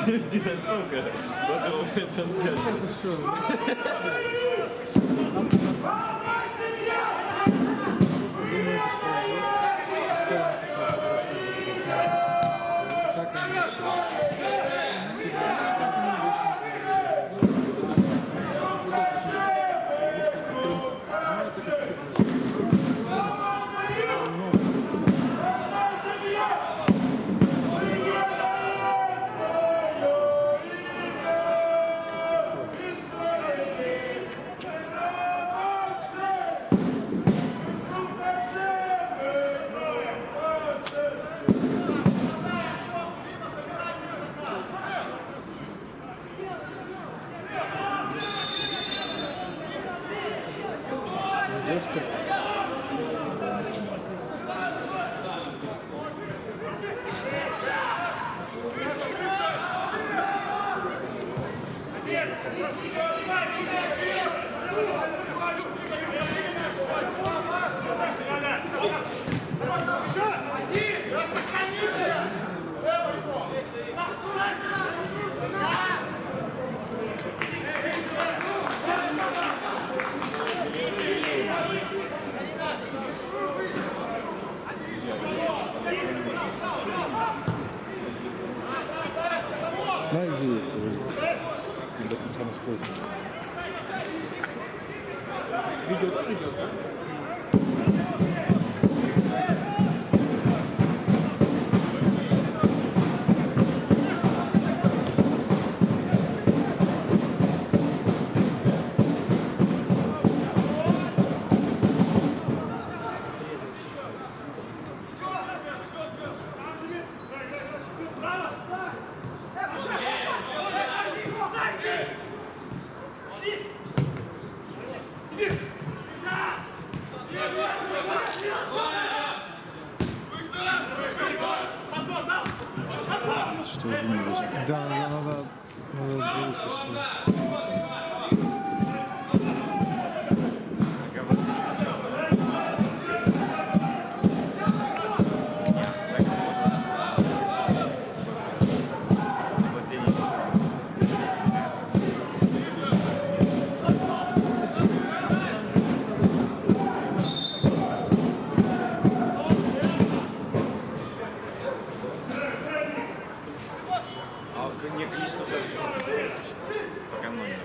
Не настолько. Подробная трансляция. Это что? Найди не до конца настроить. Видео тоже идет, да? Что изменилось? Да, надо выйти. Не количество пока много.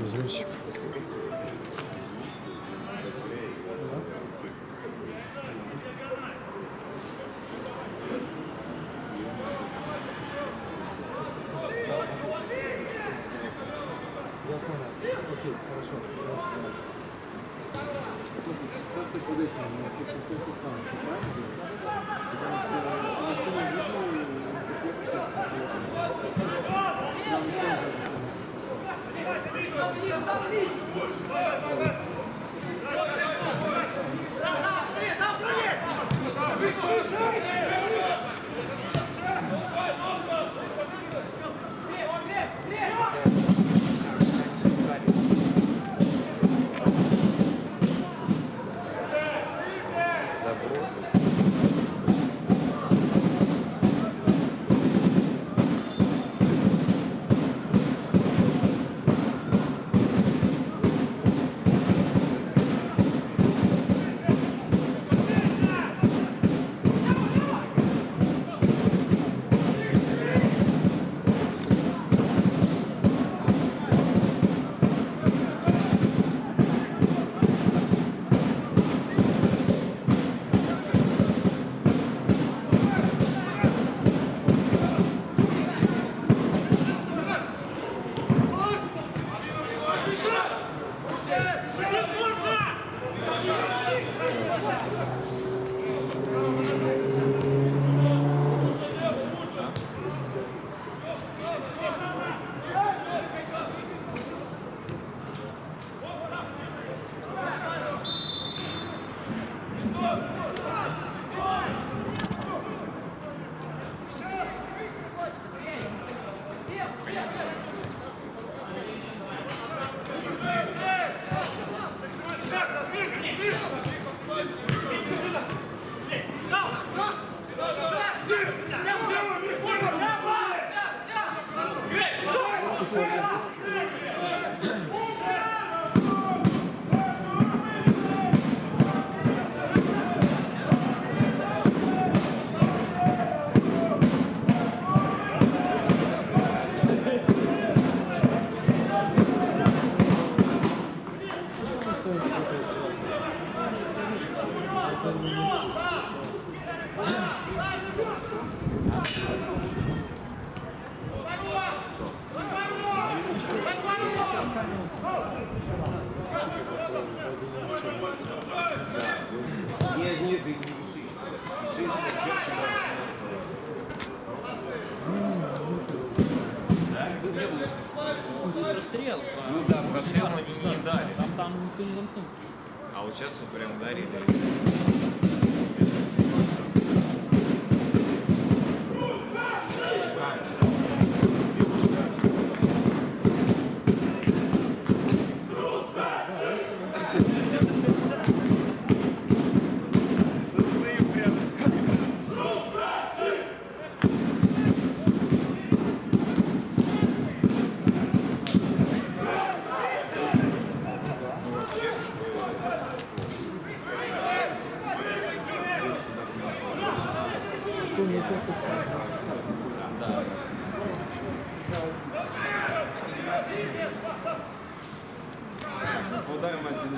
Зончик. Я понял. Окей, хорошо. Слушай, кстати, под этим, ты просто все странно, что правильно? Потому что на всем Нет, нет, ты не пиши. Пиши, что первый раз. Прострел. Ну да, прострел мы не дали. Там никто не замкнул. А вот сейчас вы прям дарили. Ударим один.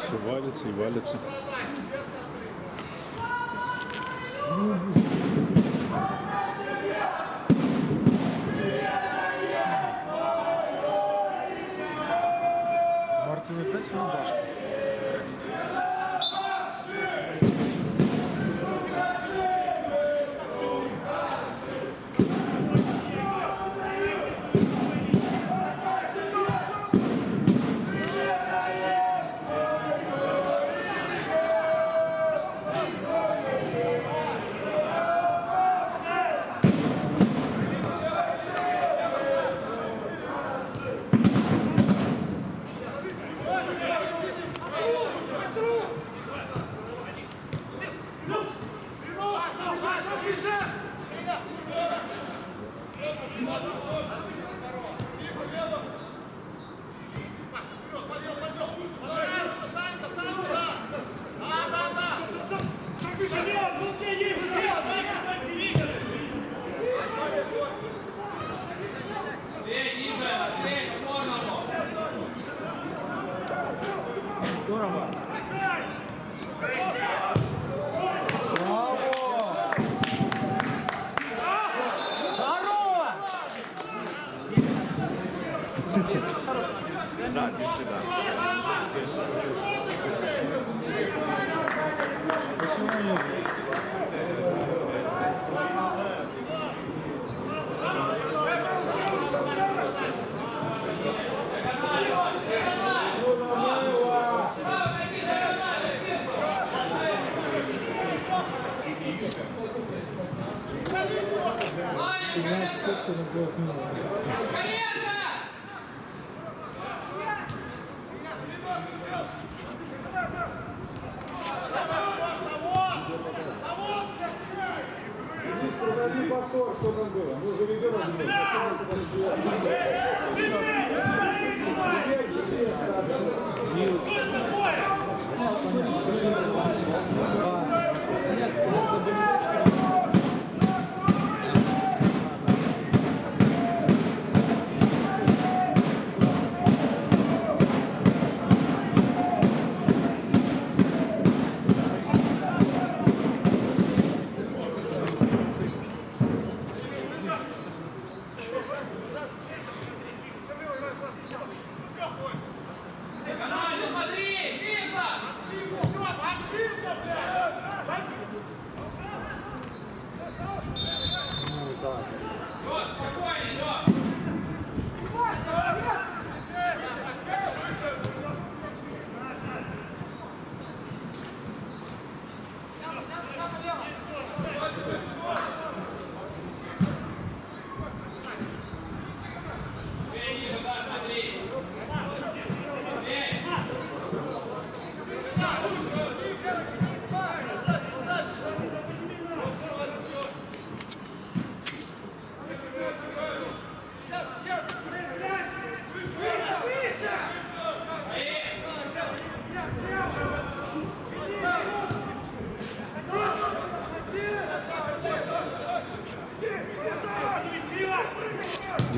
Все валится и валится. Мартин опять рубашка. Да, більше, да. Проводи повтор, что там было. Мы уже ведем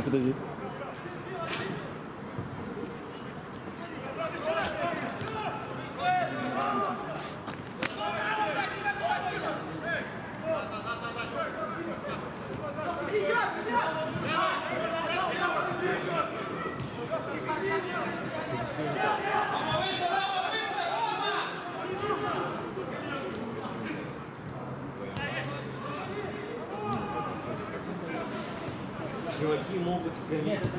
Подожди. Чуваки могут гониться.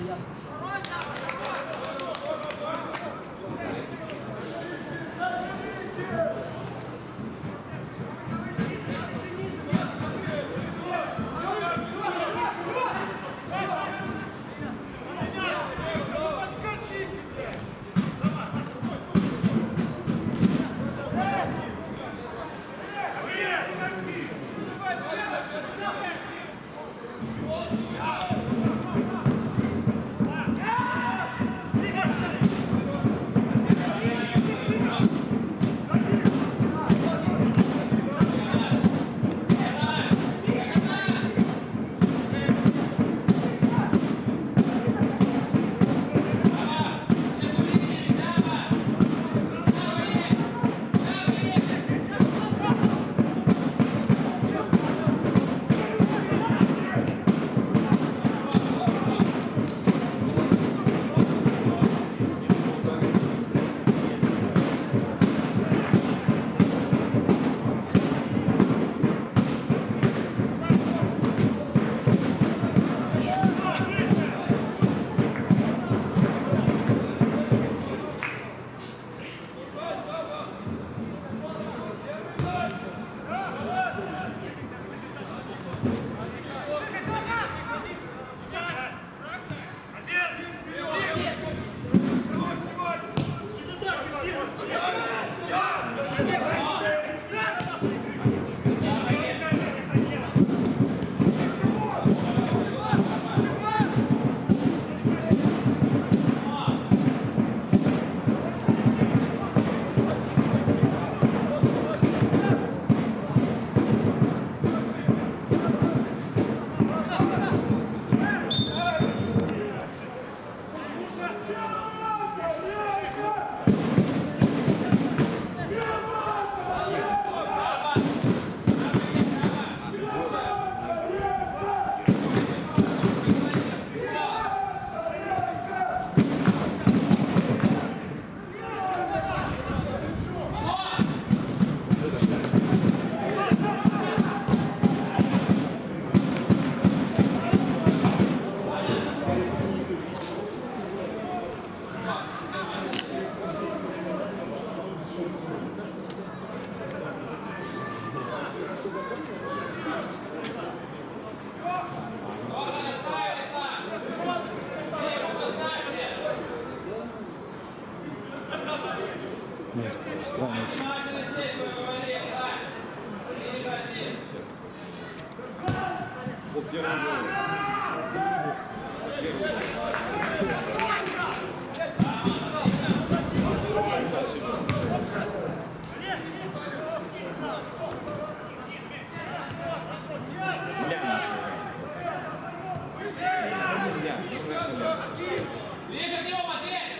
Странно. Вот первый гол. Бля, наши. Ближе к нему, Матвей!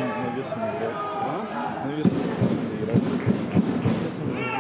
На весом играть. А? На весом играть. Весом играть.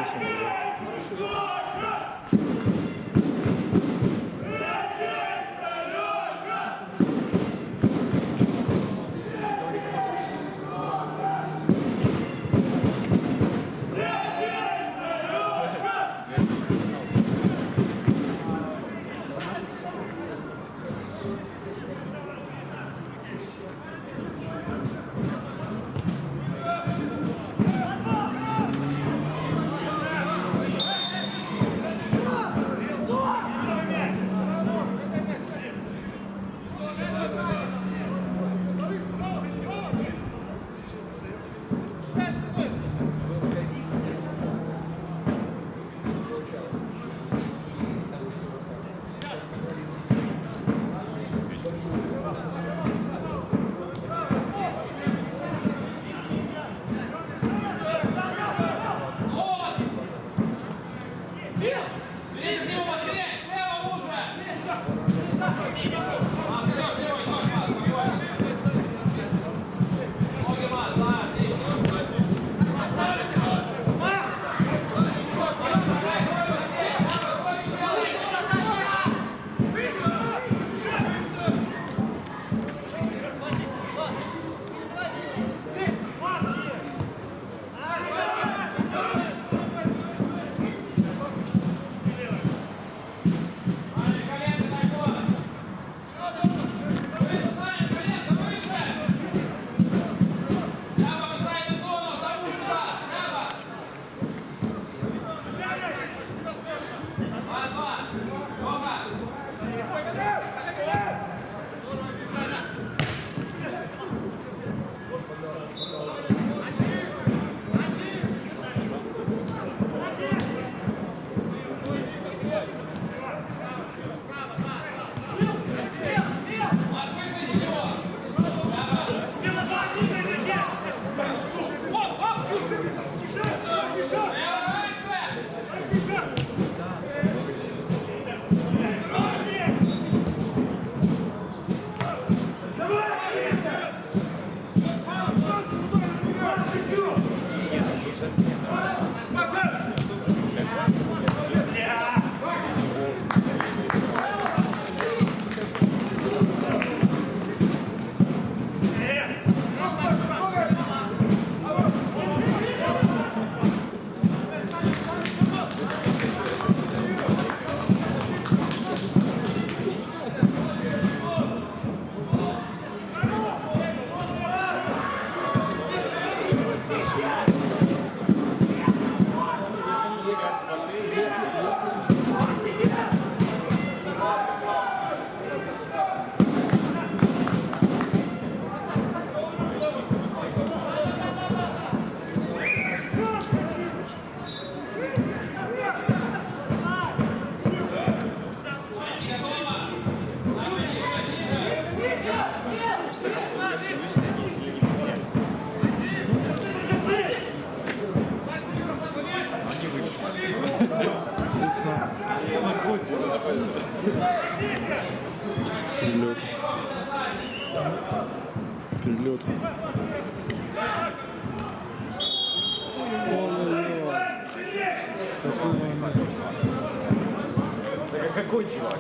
Ближе к нему, Матвей! Слева уже! Маш, идешь, левый, идешь, Маш, спокойно. Ноги, Маш, да, отлично. Перелет. Перелет. Ой-ой-ой. Какой момент. Так а какой чувак?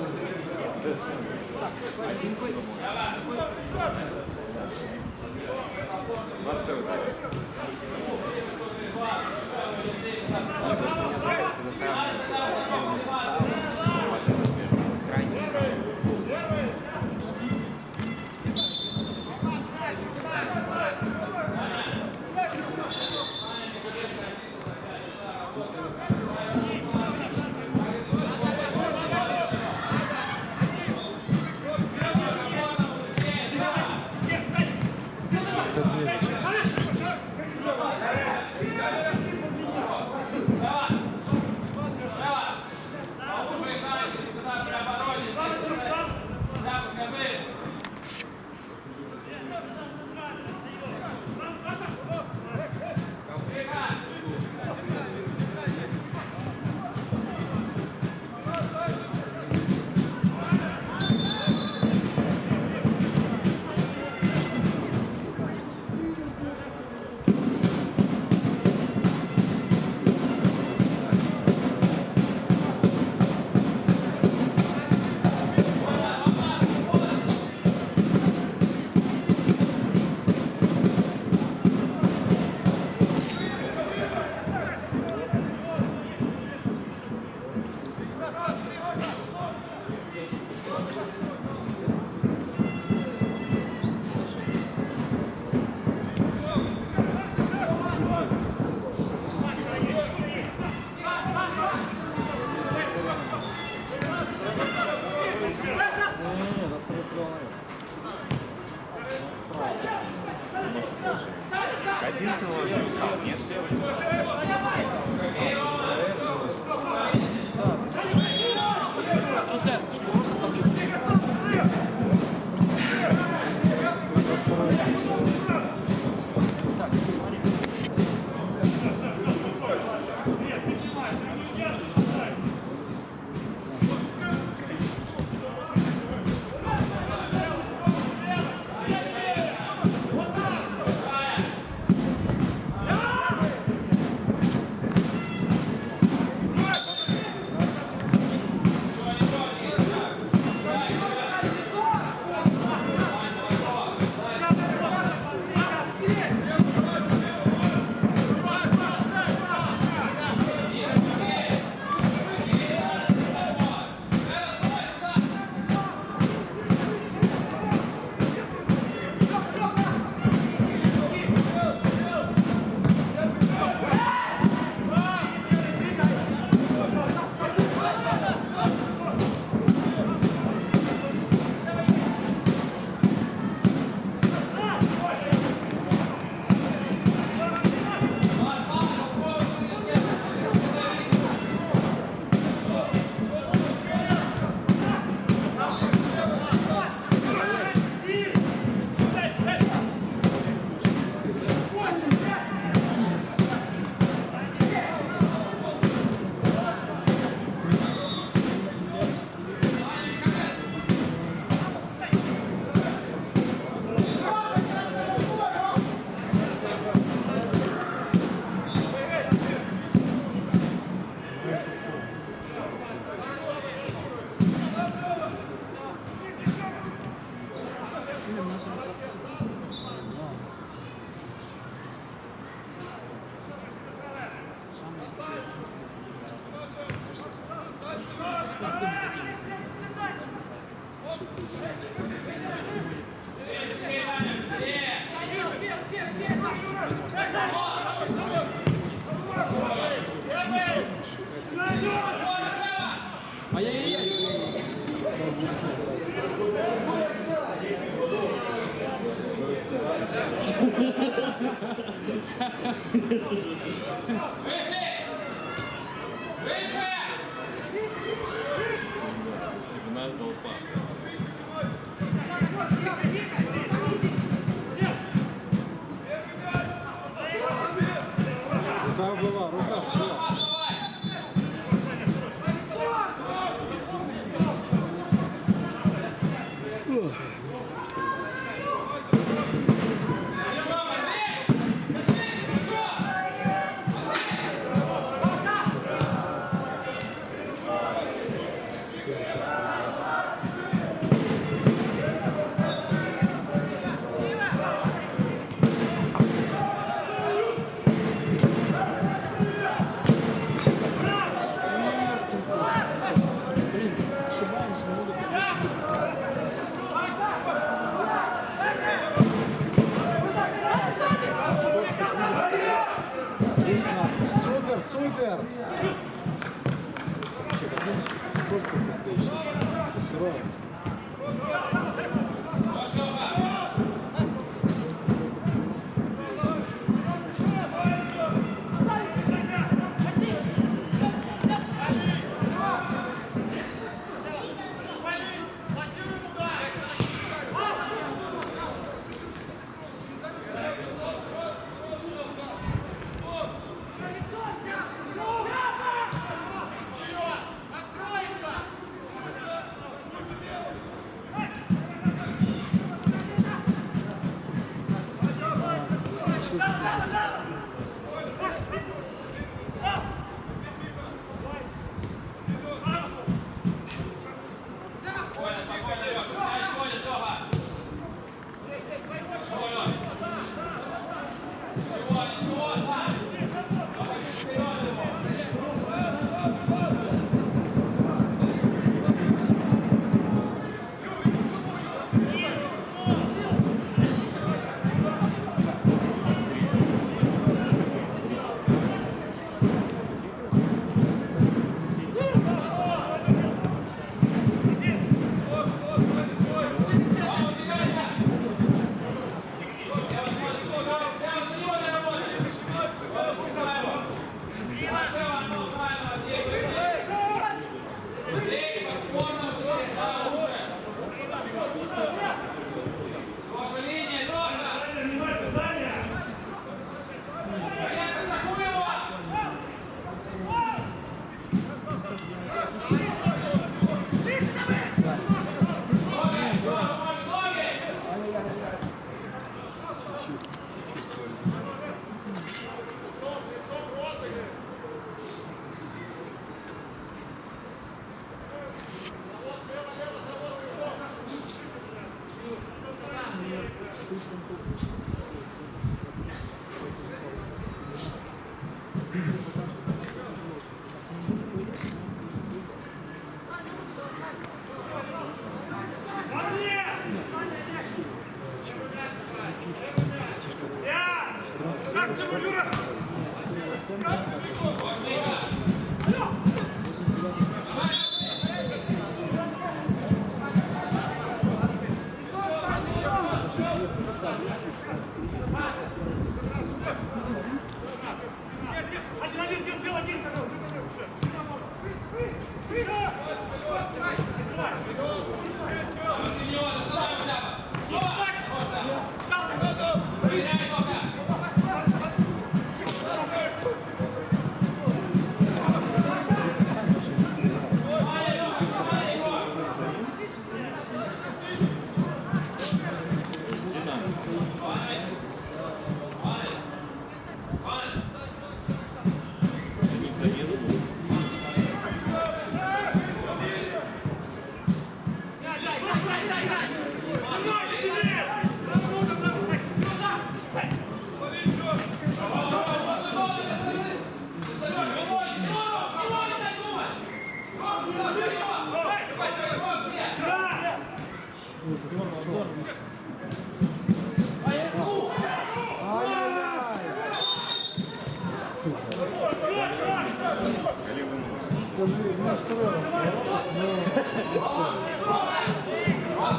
Единственное, он встал, нет? Рука была, рука была. Отлично. Супер, супер. Скользко просто еще. Все сырое.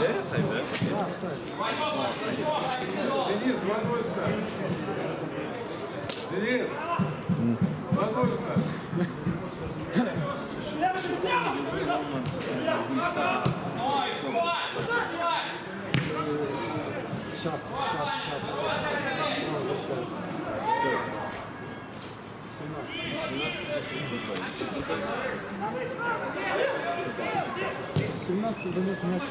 Essa, né? Денис, возможно. Денис, возможно. Сейчас. Возвращается. 17 занес мяч.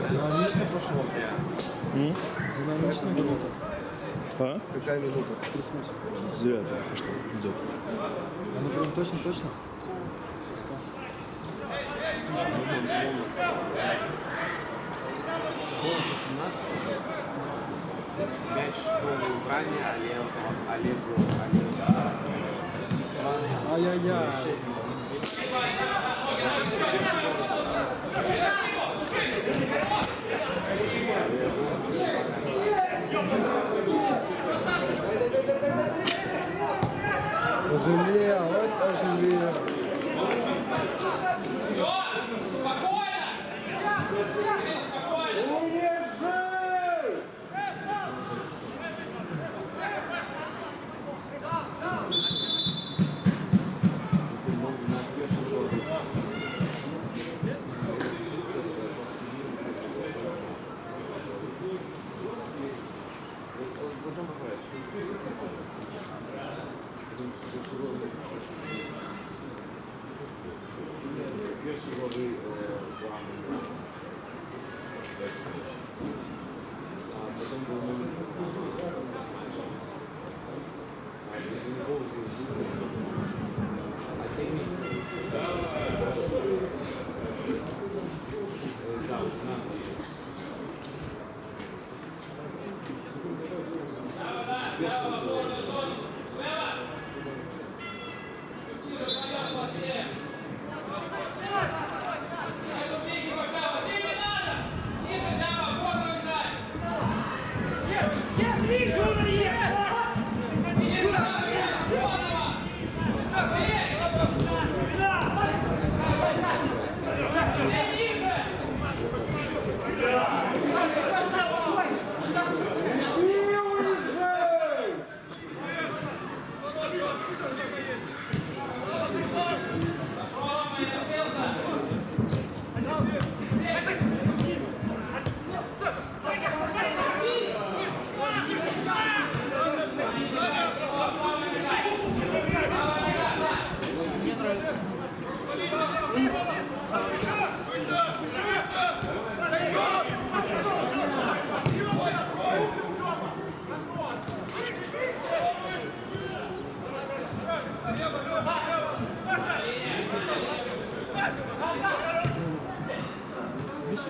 Динамично пошло. Динамично было. А? Какая минута? 38. 9-я пошла, идет. А мы говорим точно? Состав. Мяч новый убрание, Олегу. Ай-яй-яй. Пожалел, вот пожалел.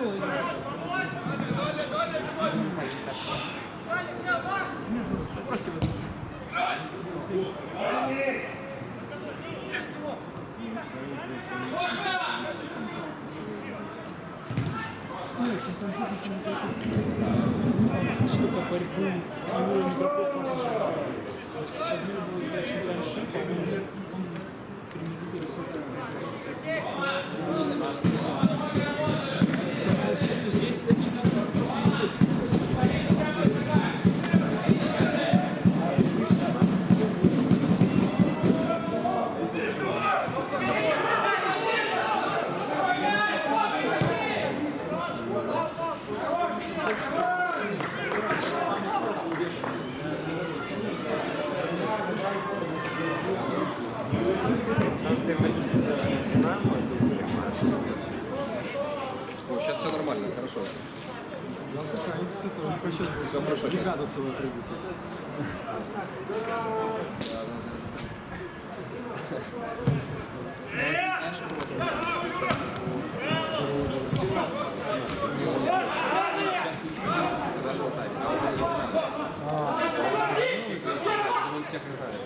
Столько борьбы, уровень игроков просто возьми чемпионшип, здесь Сейчас все нормально, хорошо. Все хорошо. Бригада целая трудится. Он всех не знает.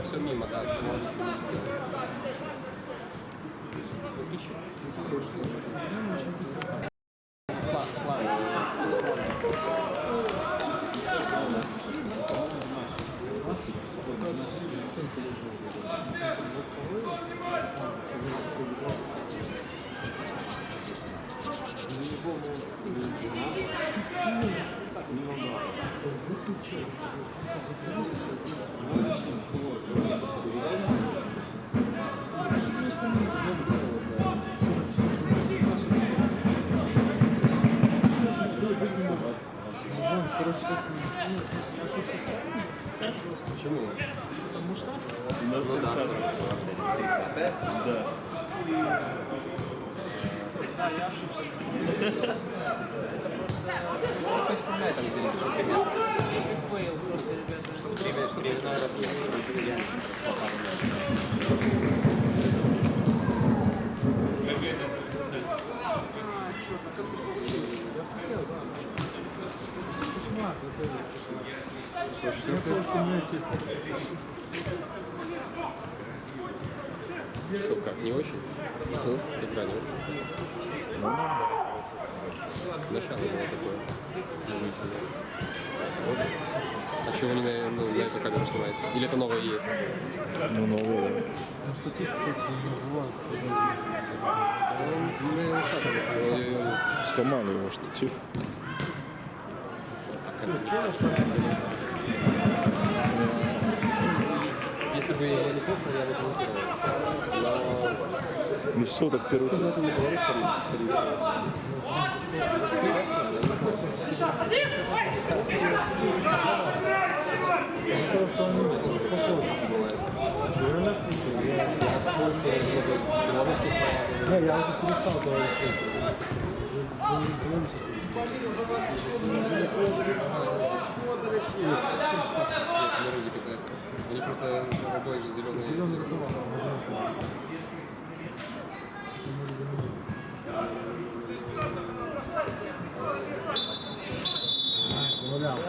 Все мимо, да, все может быть. Почему? потому что У нас 30. Да. да, я ошибся. Опять вспоминай там где-нибудь, что пример. Фейл просто, ребята. Очередной раз я. Что, как, не очень? Что? Игра не очень? Начало было такое. Удивительное. Вот. А чего вы не на эту камеру снимаете? Или это новое есть? Ну, новые. Ну, штатив, кстати, не бывает. Сломали его штатив. Если бы я не помнил, я бы это не сделал. Но Ну все, так первый. это не говорит, Да, я уже перестал говорить. Они просто за рукой же зеленые. Гулял.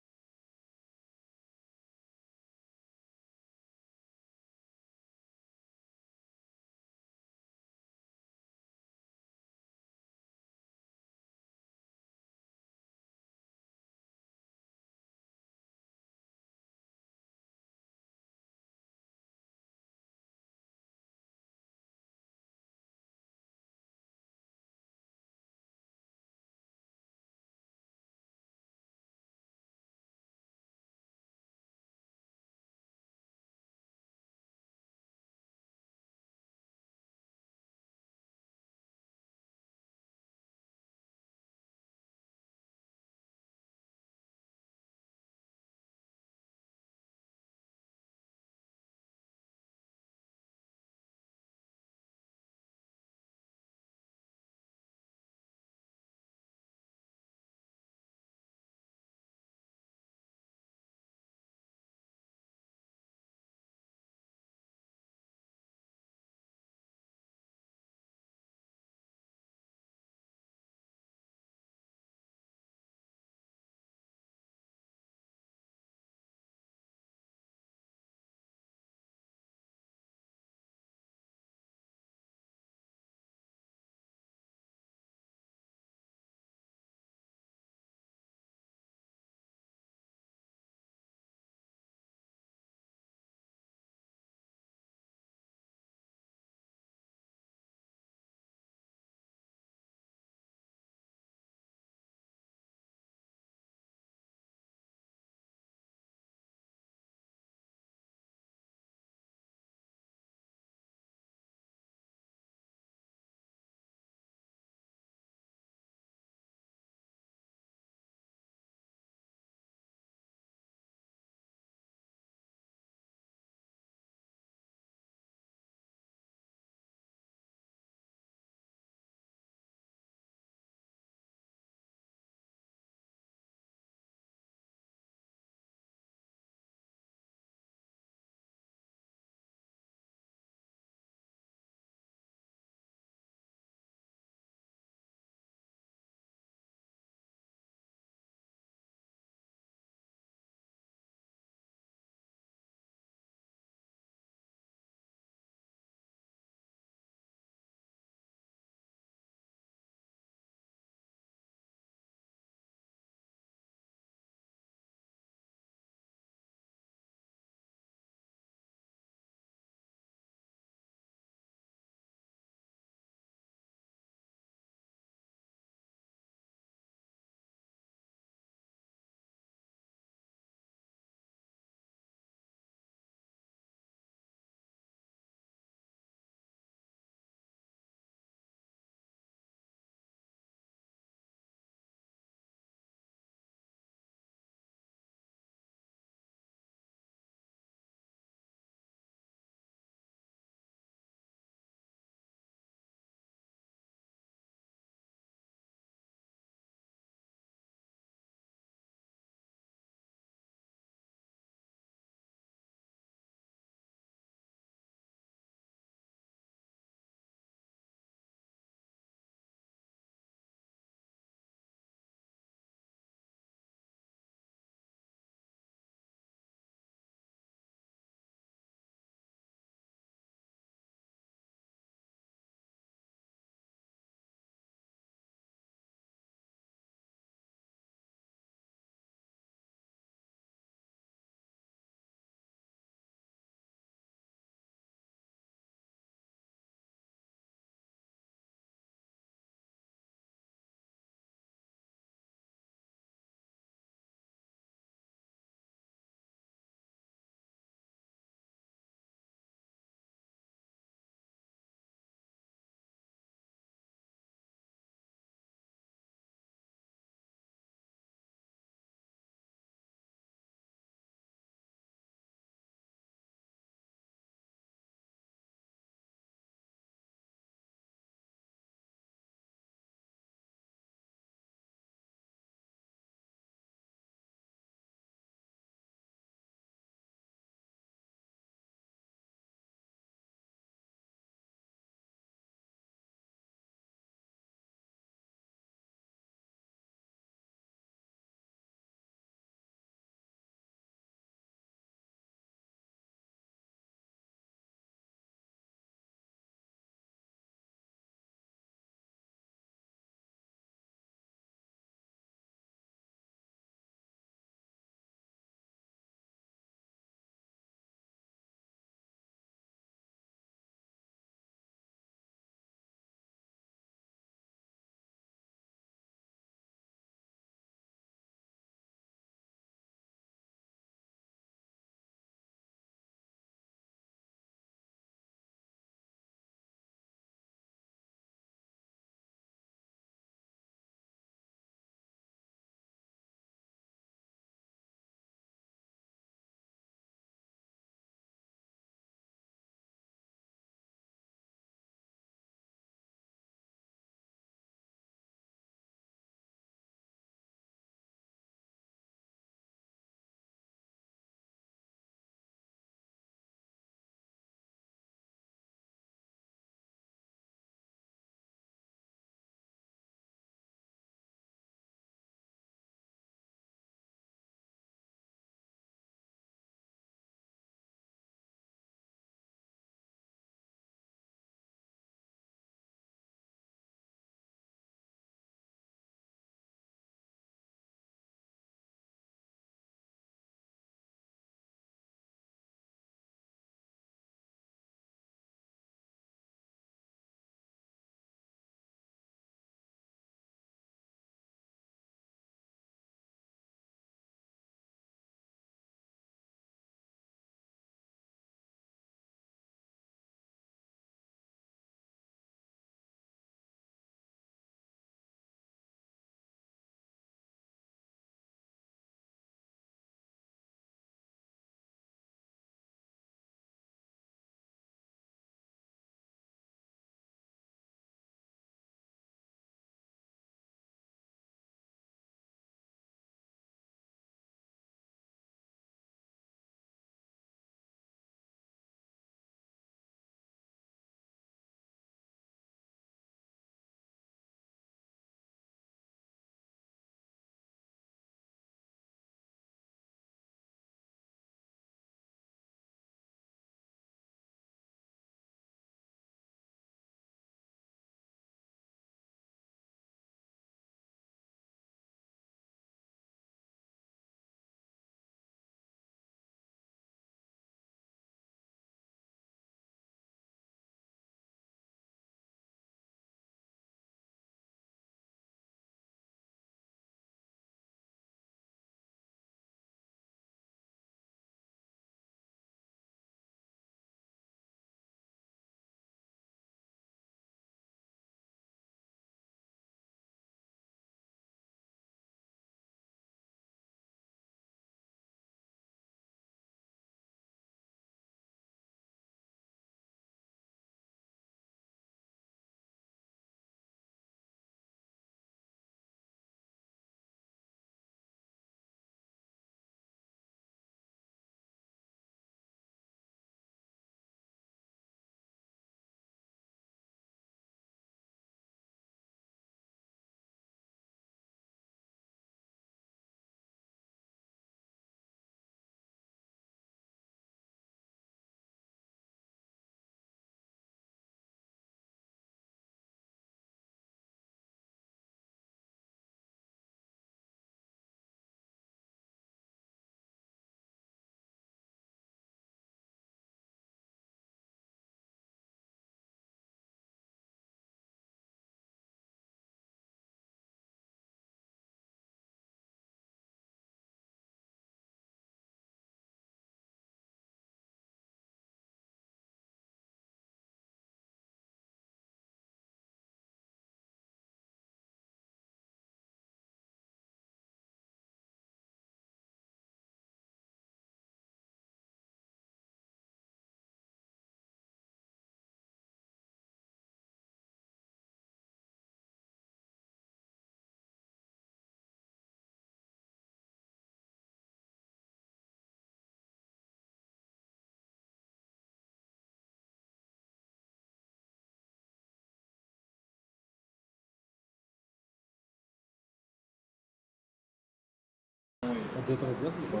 А до этого без был?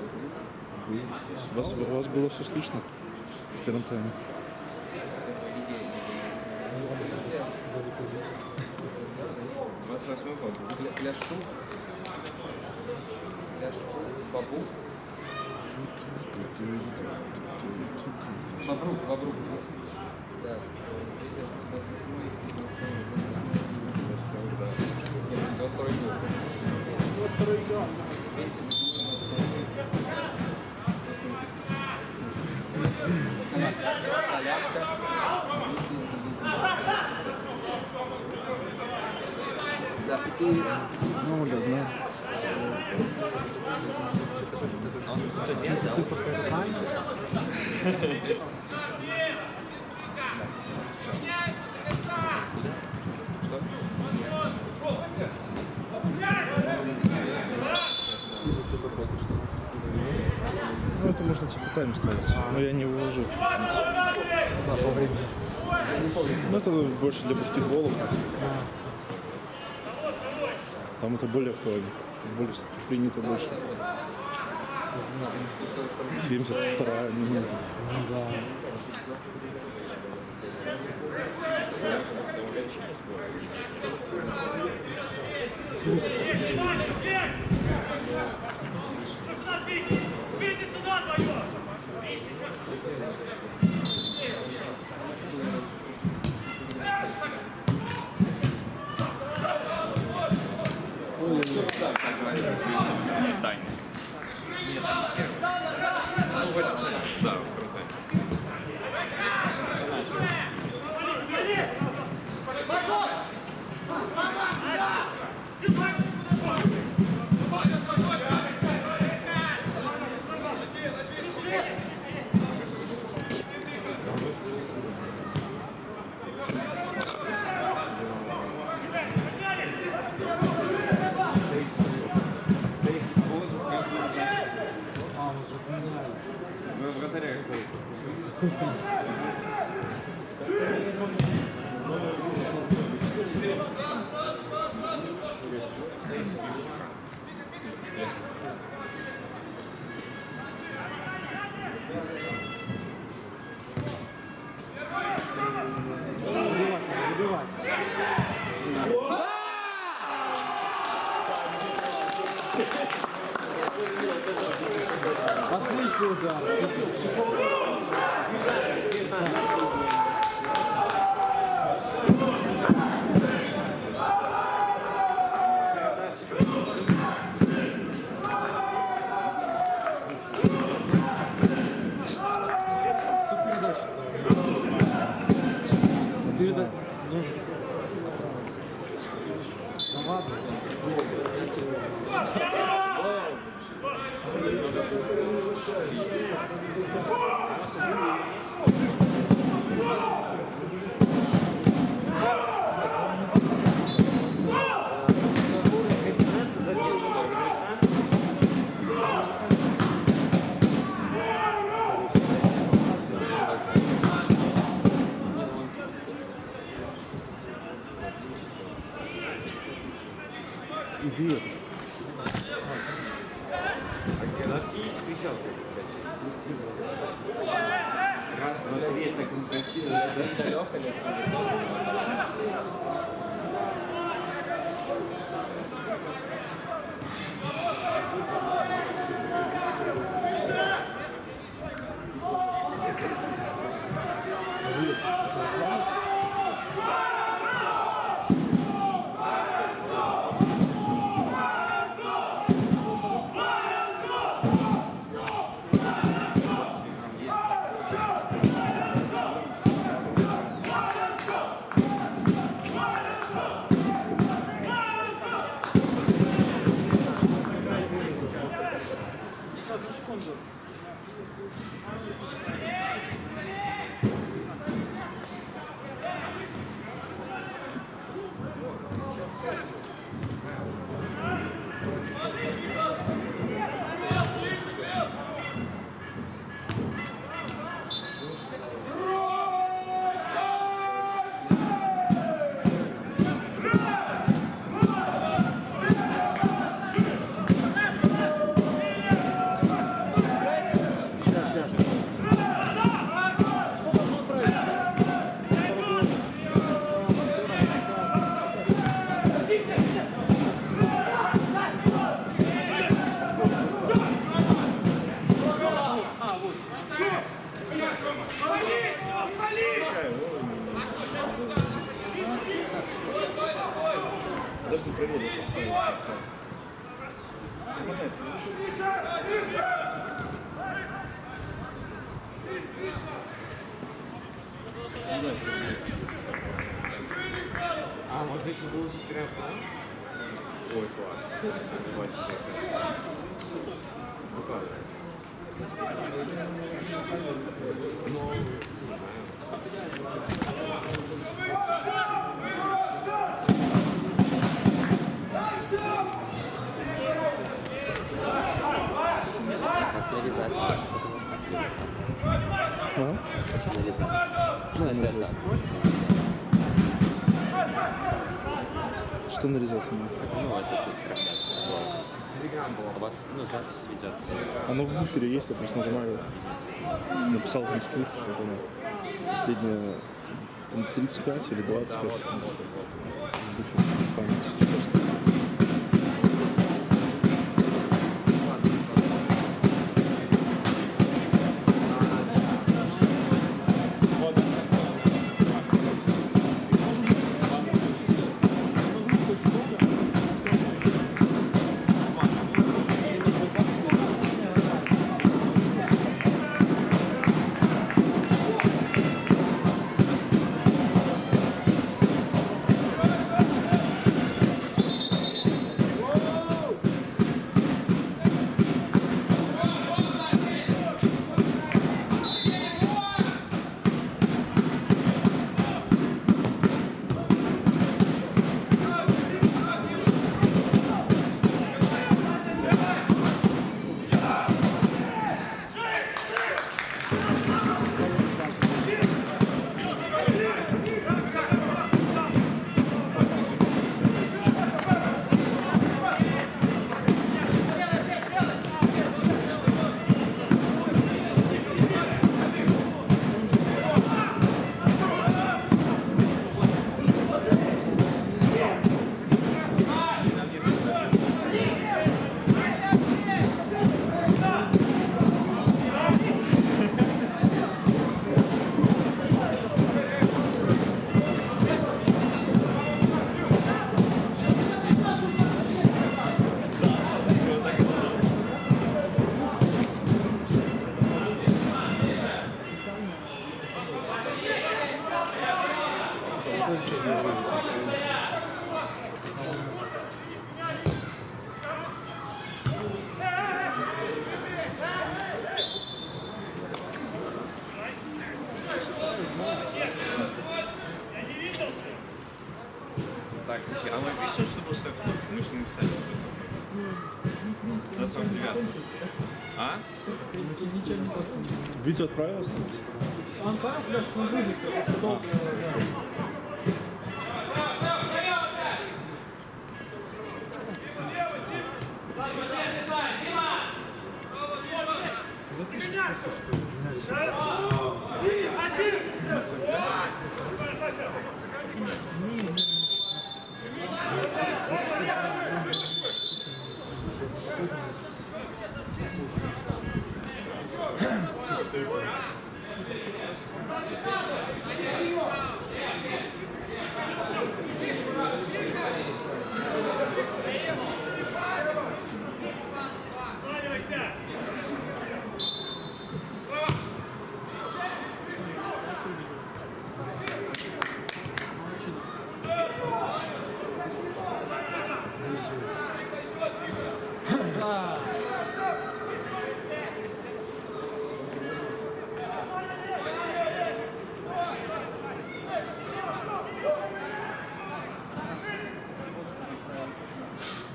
У вас было все слышно в первом тайме. Вроде прилично. 28 год. Ляшу. Бабу. Бобрук. Да. Нет, 22 год. 22 год. Да, и ты... Ну, да, знаю. Цифра сохраняется. Что? Снизу цифра только что. Ну, это можно типа тайм ставить. Но я не вывожу. Да, по времени. Ну, это больше для баскетбола. Там это более актуально. Более все-таки принято больше. 72-я минута. Ну да. Вы вратаря Забивать. Отличный удар. Переда... Ну... Ну ладно. Иди. Артист кричал. Раз, два, три, так он красиво. А, може ще вилучити прямо план? Ой, класс. Вообще красиво. Ну как? Ну, не знаю. Как нарезать? А? Как нарезать? Ну, это так. Что нарезать? Ну, это чуть фрагмент. Телеграм был. У вас, ну, запись ведет. Оно в буфере есть, я просто нажимаю. Написал там скрипт, вот оно. Последнее там 35 или 25 секунд. В буфере память. Честно. Так, а мы пишем, что был шеф? Мы же написали, что шеф. До 49. А? Видео отправилось? Он сам, блядь, что он грузится, просто долго.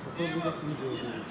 Попробуй как видео будет.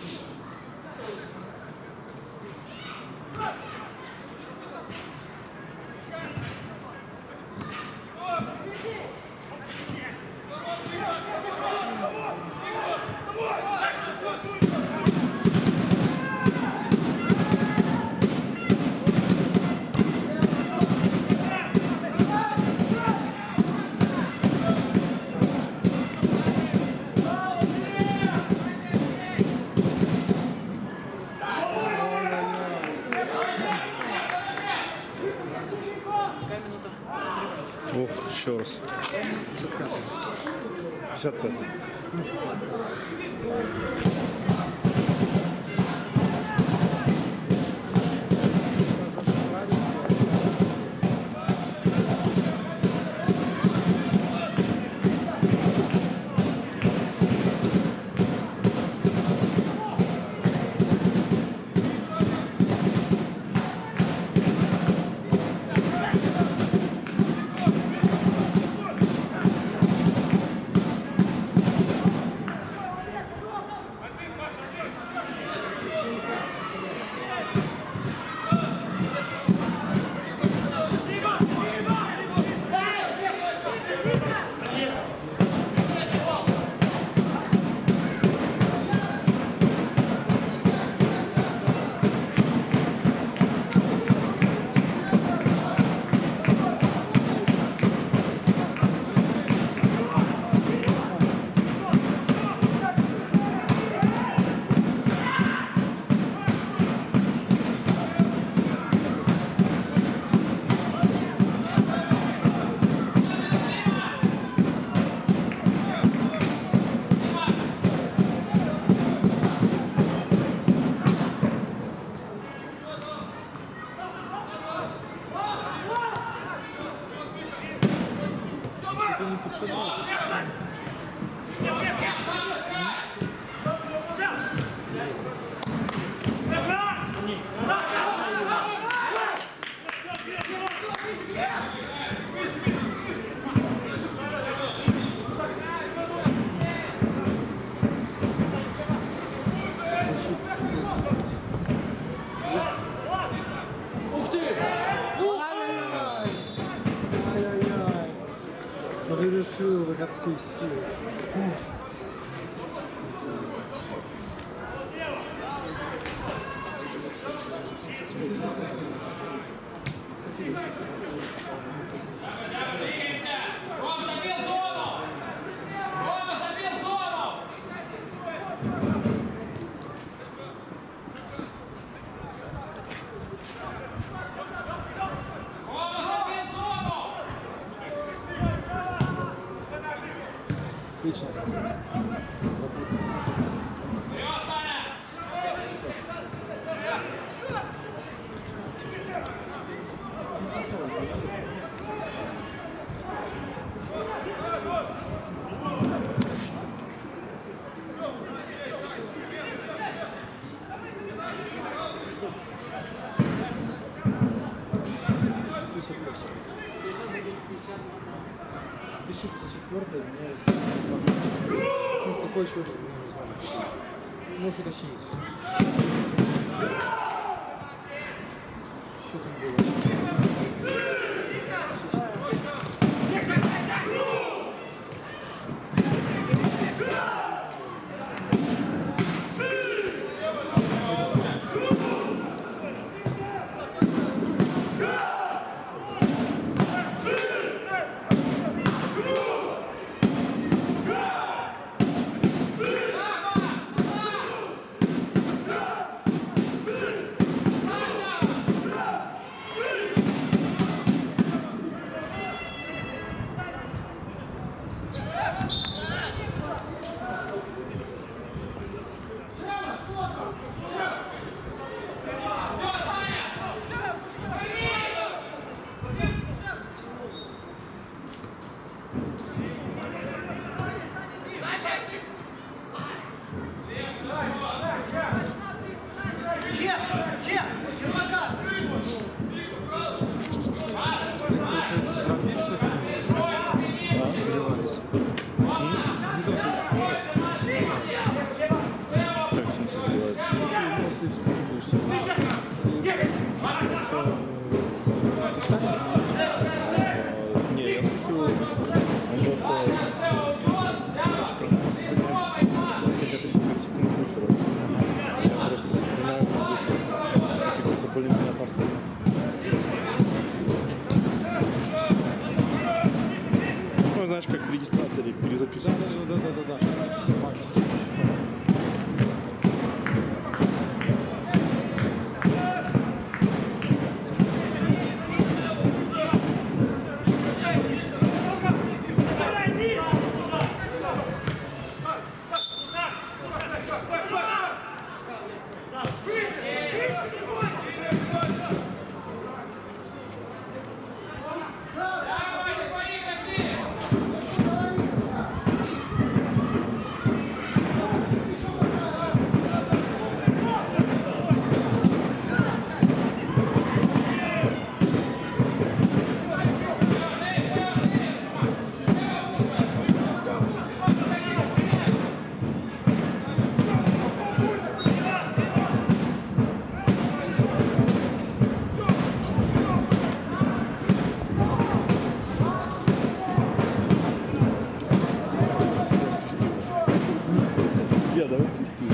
Ох, еще раз. 55. Ай-яй-яй. Решил от всей силы. Рома забил зону! Рома забил зону! Рома забил зону! Отлично. Вперед, Саня! Пиши 54-й, мне классно. Почему с такой счет, не знаю. Можешь уточнить. Что там было? Заливались. Не то, что... Как в смысле заливается? Ну, ты вспомнишься. Не, я купил. Он просто... Несколько 35 секунд буфера. Я просто сохраняю на буфер. Если какой-то более-менее опасный. Ну, знаешь, как в регистраторе перезаписывать. Да. Судья, давай свисти.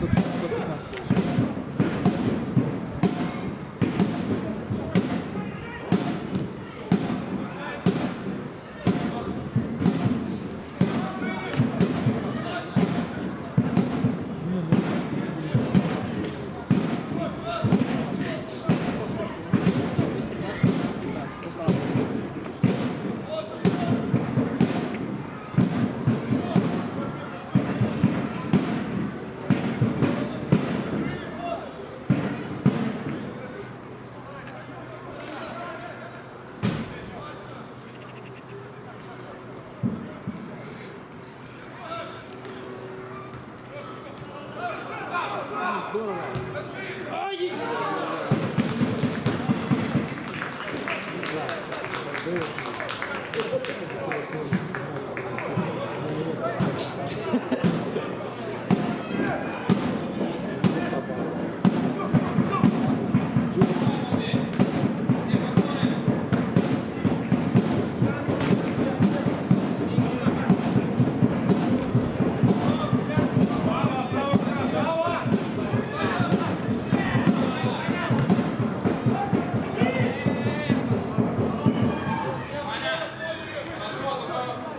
115.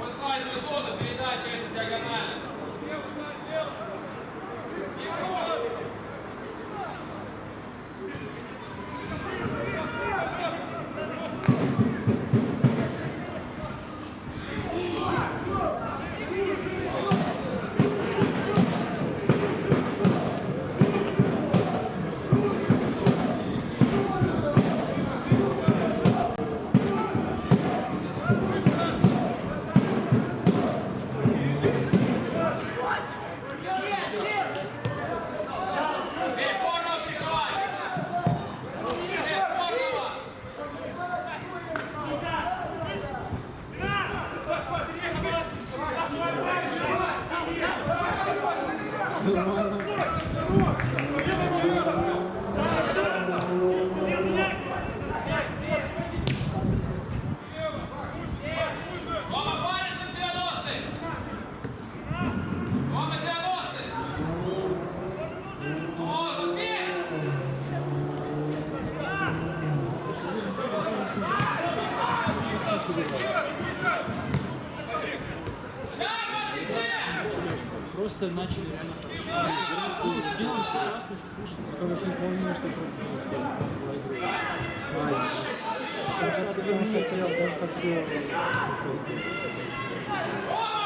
Высадная зона, передача этой диагонали. Перекорного прикрывай! Перекорного! Рома, парень, тут 90-й! Рома, 90-й! Вот, отбей! Просто начали реально хорошо. Сделаем прекрасно, сейчас слышно. Потом очень волнуюсь, что он хотел.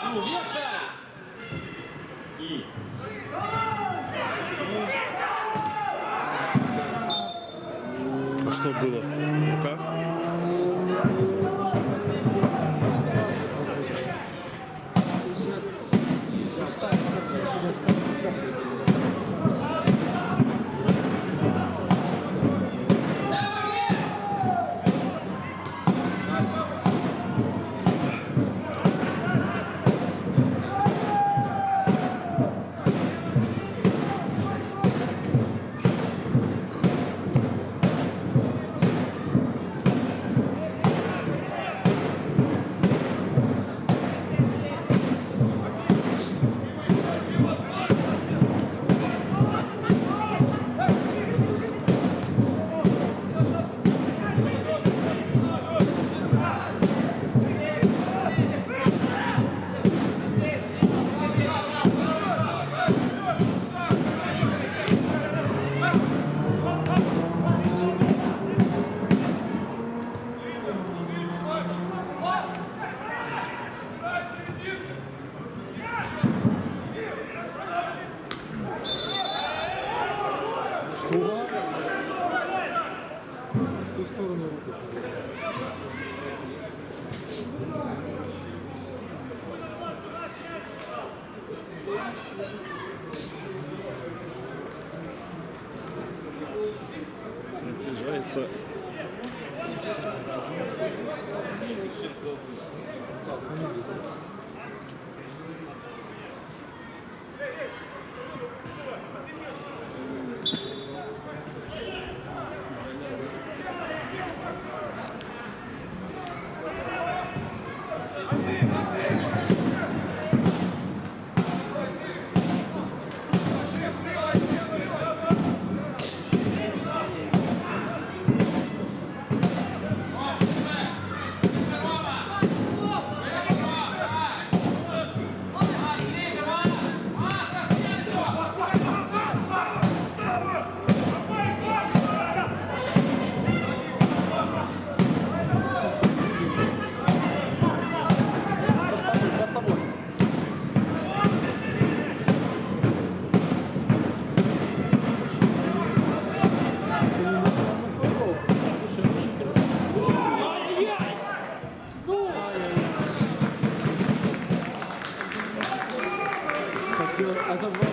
Ну, вешай! А что было? Рука? В ту сторону руку. Приближается. Это важно.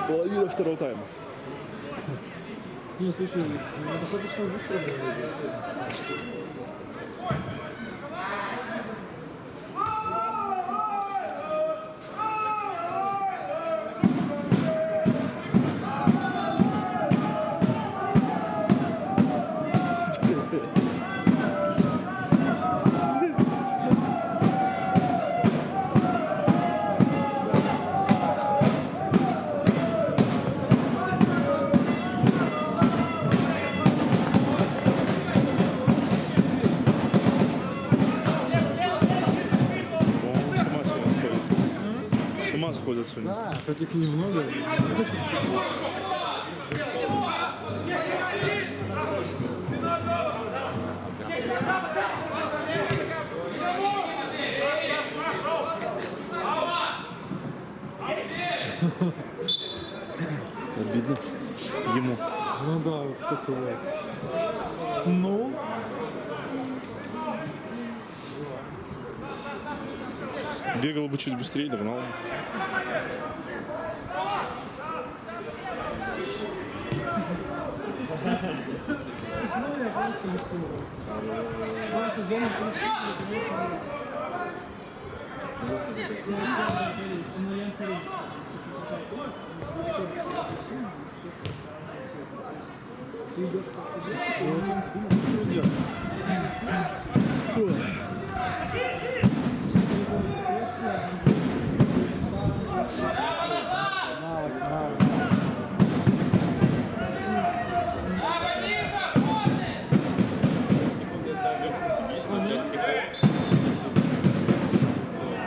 Половина второго тайма. Не, слушай, достаточно быстро было. По-моему, с ума сегодня сходит. С ума сходят сегодня. Да, хоть их немного. Обидно. Ему. Ну да, вот столько вот. Ну, Бегал бы чуть быстрее, догнал. Право, ниже, после! Когда сам вверху сидишь, но у тебя стекло.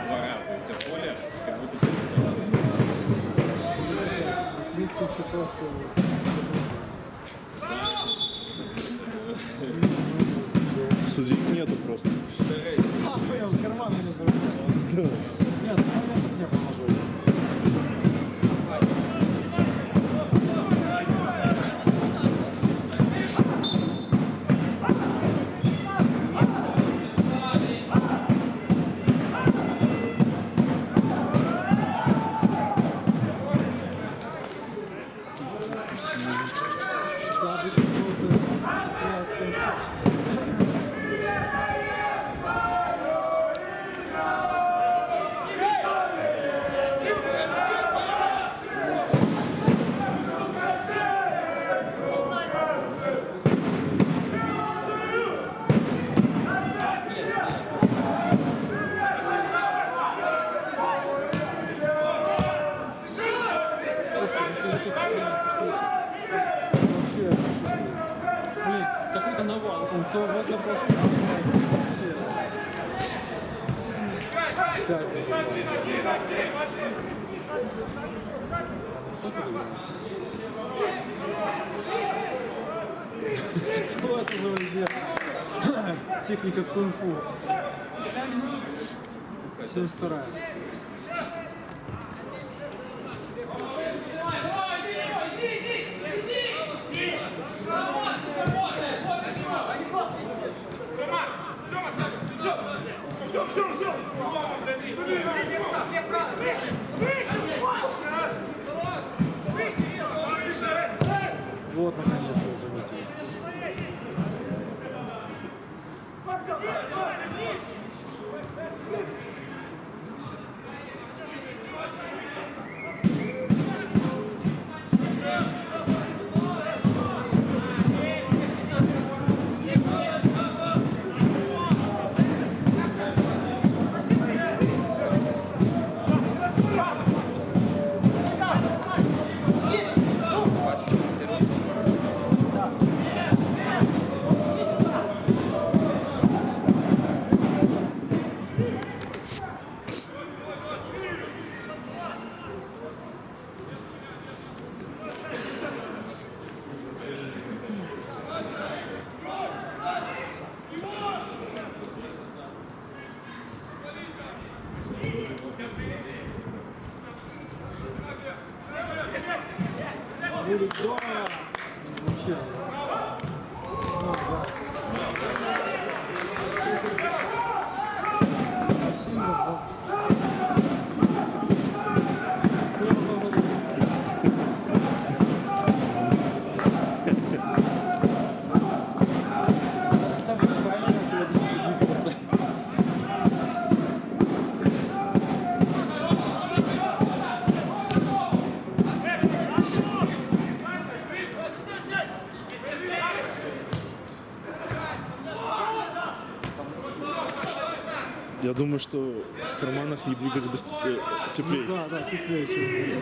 Два раза. У тебя поле, как будто ты Судей нету просто. понял, карманы не брал. Нет, моментов не было ножовых. Это обычно желтый цепляет конца. Вообще, Блин, какой-то навал. то вот на прошлом. Вообще. Пять. Что это за вообще? Техника кунг-фу. 72-я. Вот, наконец-то его заметили. Вылет, здорово! Вообще. Ну, да. Спасибо, да. Там правильно периодически двигаться. Я думаю, что в карманах не двигать быстрее, теплее. Да, да, теплее, чем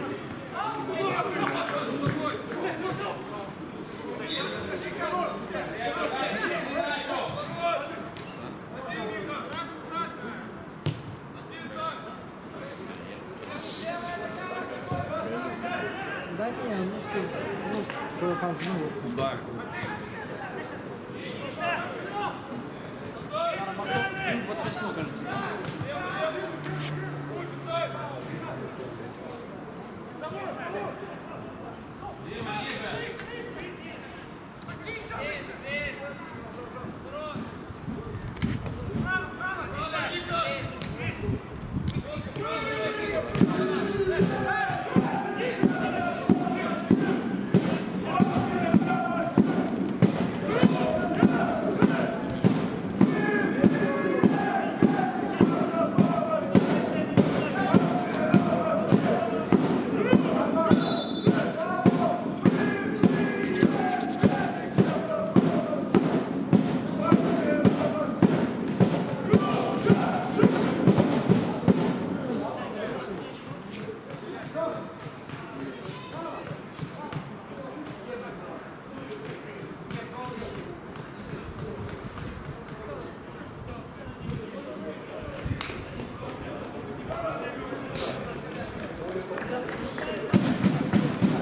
да не, ну что, как, ну, Удар. Ну, 28, кажется.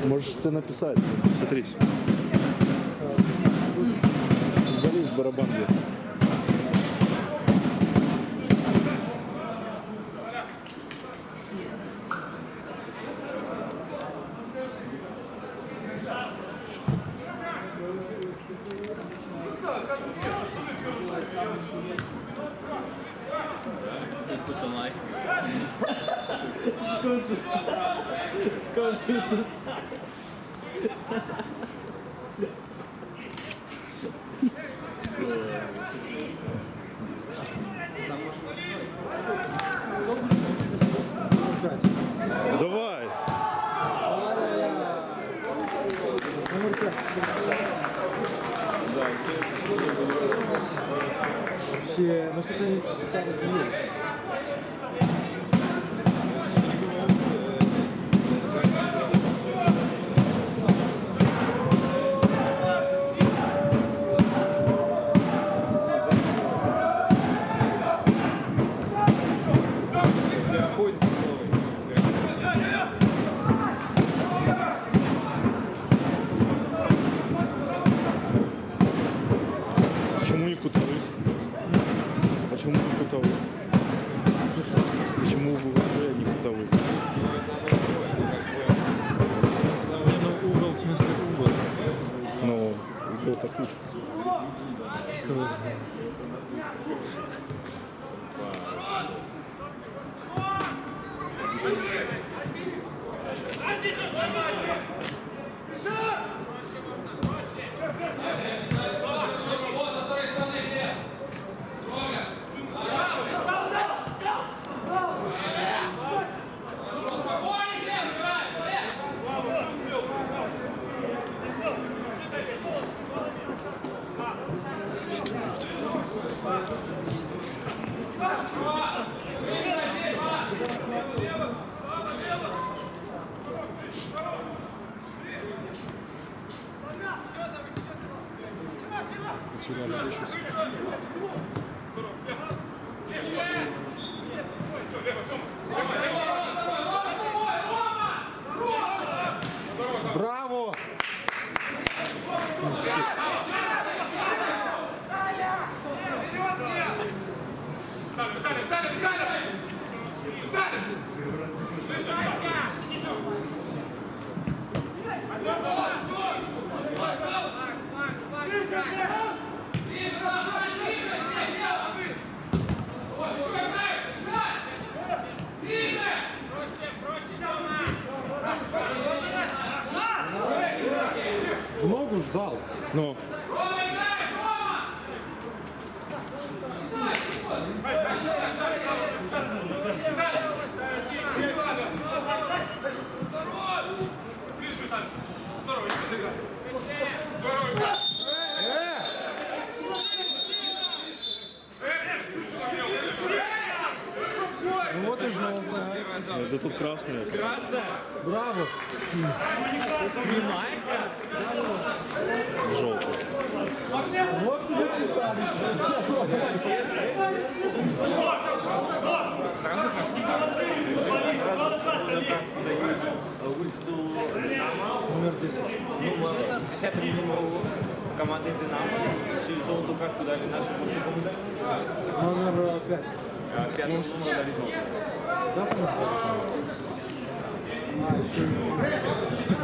Можете написать. Смотрите. Футболист барабан бьет. Что-то лайк. скончился. Давай. Номер 5. Вообще, ну что-то не старый есть. Почему не кутовый? Почему не кутовый? Почему в УВП не кутовый? Не, ну угол, в смысле угол. Ну, угол такой. Кто знает. Сюда лежишь сейчас. Браво! Виталий! ждал. Ну, Ну вот и желтая. да тут красный. Браво. Желтый. Вот мы писались. Сразу Номер 10. 10 номеру команди Динамо. Чи жовту картку дали нашому команді? Номер 5. 5 номеру дали жовту. Да, потому что. А, еще.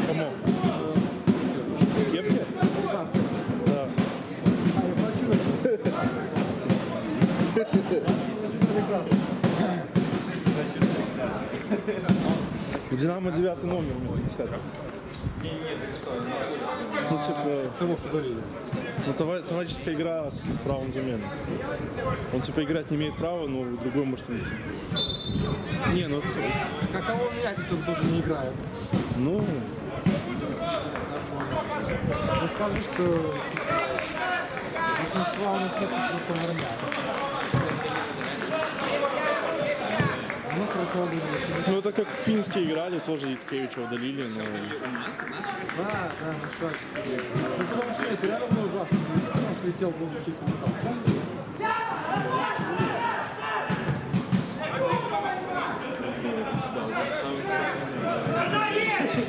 Кому? В кепке? Да. У Динамо 9 номер вместо 10. Ну, типа, Того, что удалили. ну, товарищеская игра с правом замены. Он, типа, играть не имеет права, но другой может найти. Не, ну, это, Каково менять, если он тоже не играет? ну, Я скажу, что большинство у нас нет просто вармят. У нас руководили. ну, это как финские играли, тоже Яцкевича удалили, но... Да, нашла. Ну, потому что это реально было ужасно. Он прилетел, был какие-то метался.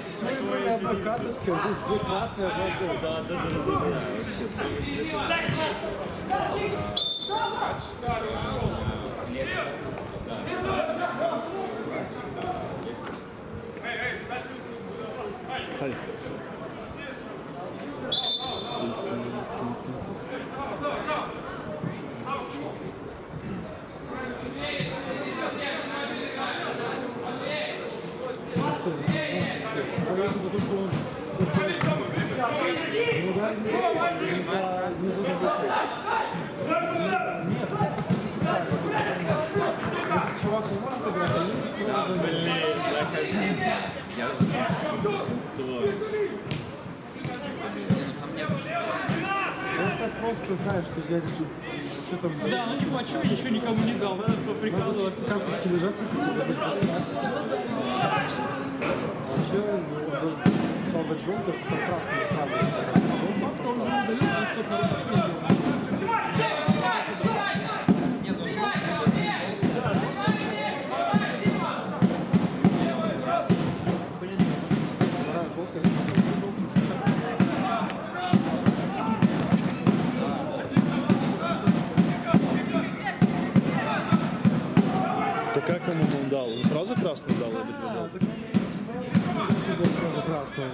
Все игры одной карточки, а тут две красные, одна желтая. Да. Ай. Ну да, не за Нет, чувак не может играть, а не Это просто, знаешь, что я решил, что там... Да, ну типа, а что я еще никому не дал? Надо Надо приказывать. карточки лежат, и ты будешь писать. Вообще, он должен сначала дать желтый, потом красный сразу. Факт, он же удалил, он что-то нарушение сделал. Вторая желтая, желтая. Да как ему он дал? Он сразу красный дал или без желтого? Сразу красная.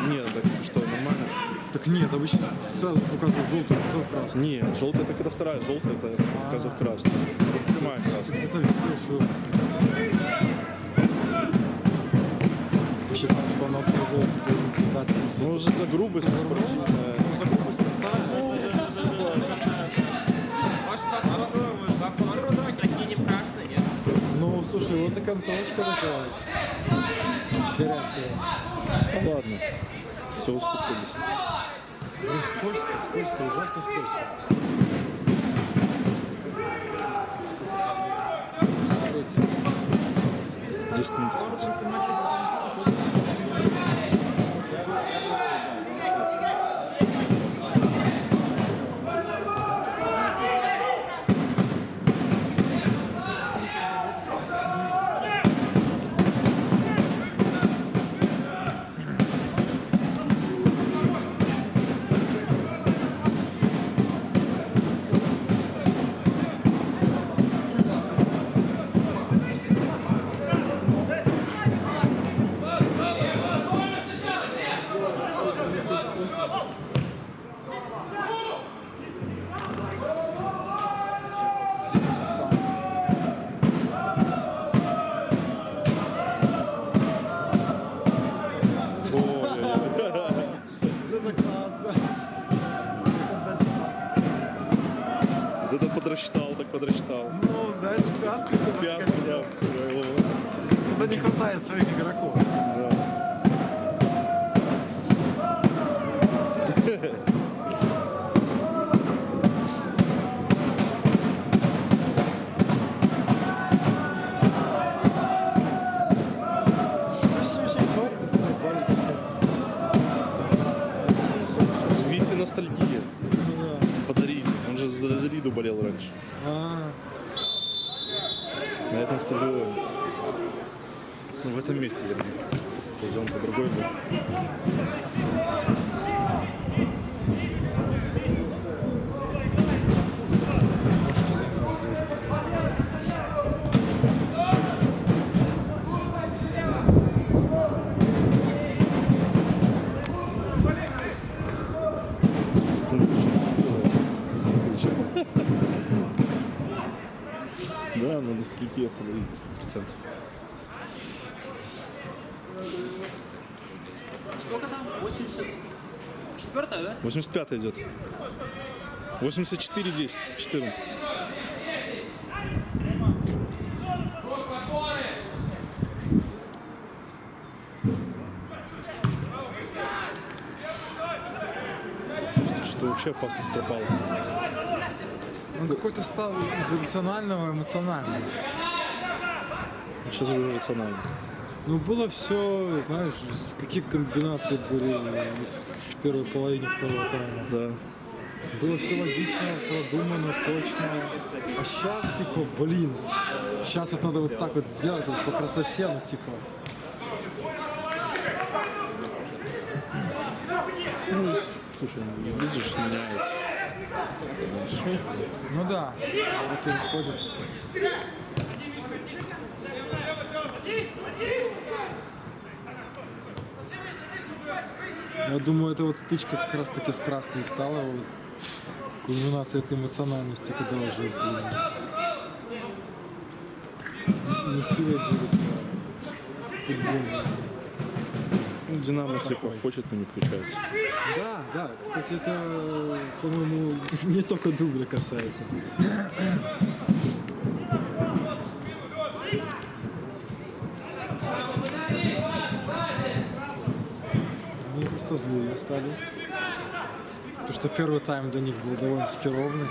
Нет, так что, нормально? Так нет, обычно сразу показывают желтую, потом красную. Нет, желтая это когда вторая, желтая это показывает красный. Это прямая красная. Где-то видел, что... Считаю, что она по желтую должен дать. Ну, уже за грубость спортивная. За грубость вторая. Во вторую закинем красный, нет? Ну, слушай, вот и концовочка такая. Горячая. Да ладно. Все успокоились. Блин, скользко, скользко, ужасно скользко. Смотрите. 10 минут осталось. подрасчитал, так подрасчитал. Ну, дай пятку, чтобы Пятку, отскочил. да, своего. Туда не хватает своих игроков. Да. Что с ним всем творится с этим болельщиком? Видите, ностальгия. Ну да. Подарите. Он же за Дариду болел раньше. А, На этом стадионе. Ну, в этом месте, вернее. Стадион-то другой был. Да, на ностальгия подарите 100%. Сколько там? 84-я, да? 85 идет. 84-10, 14. Что вообще опасность пропала. он какой-то стал из эмоционального эмоциональным. Сейчас уже рационально. Ну, было все, знаешь, какие комбинации были вот в первой половине второго тайма. Да. Было все логично, продумано, точно. А сейчас, типа, блин, сейчас вот надо вот так вот сделать, вот по красоте, ну, типа. Ну, слушай, видишь, меняется. Ну да, руки выходят. Я думаю, это вот стычка как раз таки с красной стала вот кульминация этой эмоциональности, когда уже, блин, не силой двигаться, а футбольно. Ну, Динамо типа хочет, но не получается. Да, да, кстати, это, по-моему, не только дубля касается. Они просто злые стали. Потому что первый тайм для них был довольно-таки ровный.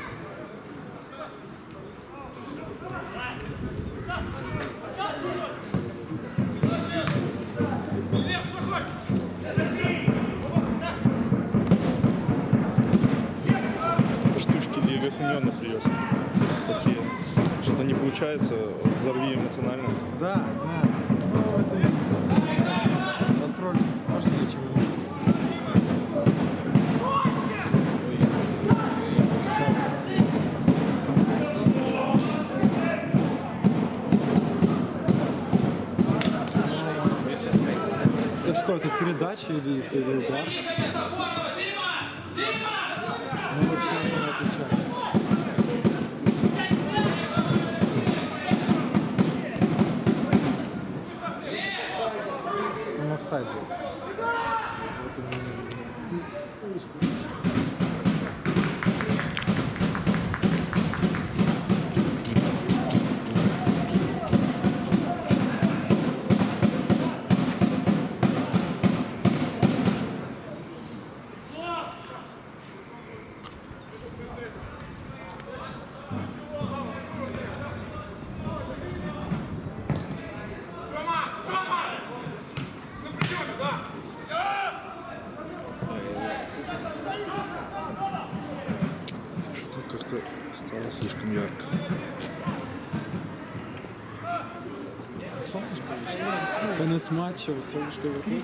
Это штучки Диего Симеона привез. Такие. Что-то не получается, взорви эмоционально. Да, да. Ну, это контроль важнее, чем эмоции. Это что, это передача или удар? Ну, вот сейчас надо отвечать. Он офсайд был. Вот он ускорился. Что-то как-то стало слишком ярко. Конец матча, солнышко выходит.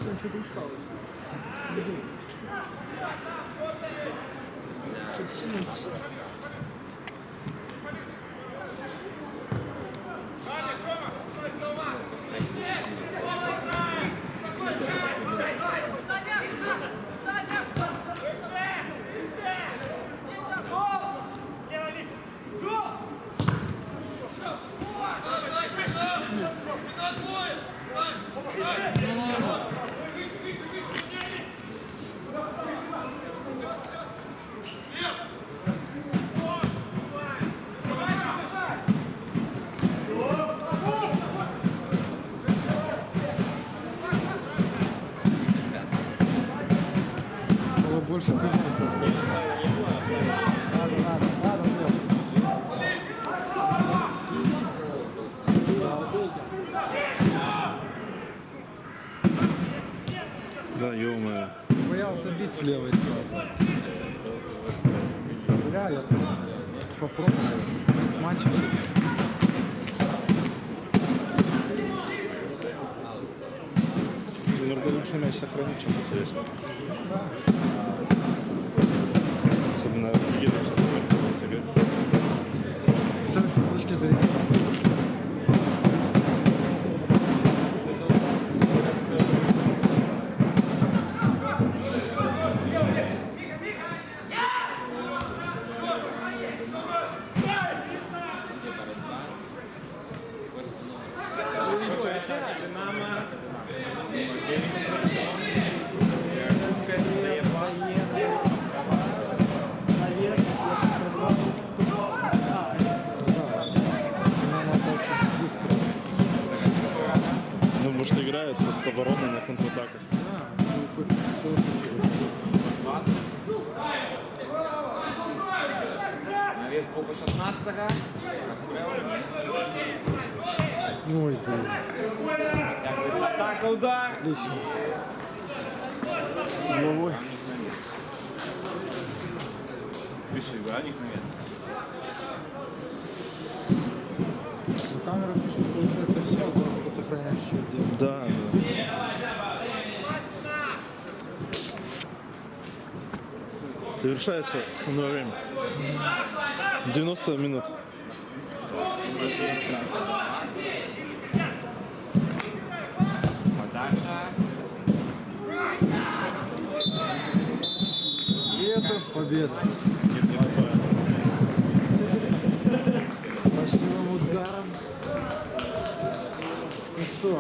больше пожалуйста. Надо, сверху. Да, ё-моё. Боялся бить с левой сразу. Зря я попробовал. Смачился. Иногда лучше мяч сохранить, чем потерять. Особенно едешь от себе. С этой точки зрения. Динамо. Динамо так быстро. Ну, может, играют под обороной на контратаках. Да, ну, хоть что-то. Навес боку 16-го. Ой, блин. Атака, удар. Отлично. Головой. Пиши, да, них на место. Ну, камера пишет, получается, все, просто сохраняешь счет дело. Да, да. Завершается основное время. 90 минут. Подача. И это победа. Нет, не добавил. Красивым ударом. Ну что,